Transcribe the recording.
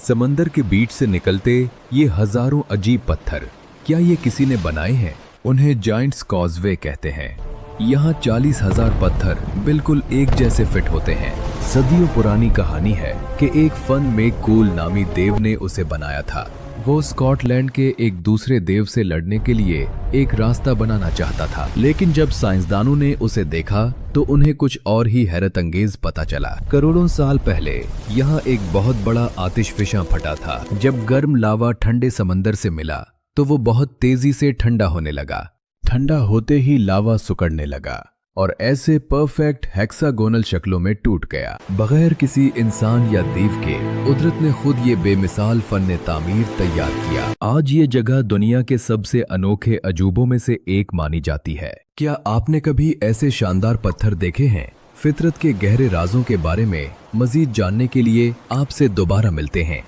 समंदर के बीच से निकलते ये हजारों अजीब पत्थर, क्या ये किसी ने बनाए हैं? उन्हें जायंट्स कॉजवे कहते हैं। यहाँ 40,000 पत्थर बिल्कुल एक जैसे फिट होते हैं। सदियों पुरानी कहानी है कि एक फन में कूल नामी देव ने उसे बनाया था। वो स्कॉटलैंड के एक दूसरे देव से लड़ने के लिए एक रास्ता बनाना चाहता था, लेकिन जब साइंसदानों ने उसे देखा तो उन्हें कुछ और ही हैरत अंगेज पता चला। करोड़ों साल पहले यहाँ एक बहुत बड़ा आतिशफिशा फटा था। जब गर्म लावा ठंडे समंदर से मिला तो वो बहुत तेजी से ठंडा होने लगा। ठंडा होते ही लावा सिकुड़ने लगा और ऐसे परफेक्ट हेक्सागोनल शक्लों में टूट गया। बगैर किसी इंसान या देव के कुदरत ने खुद ये बेमिसाल फन तामीर तैयार किया। आज ये जगह दुनिया के सबसे अनोखे अजूबों में से एक मानी जाती है। क्या आपने कभी ऐसे शानदार पत्थर देखे हैं? फितरत के गहरे राजों के बारे में मजीद जानने के लिए आपसे दोबारा मिलते हैं।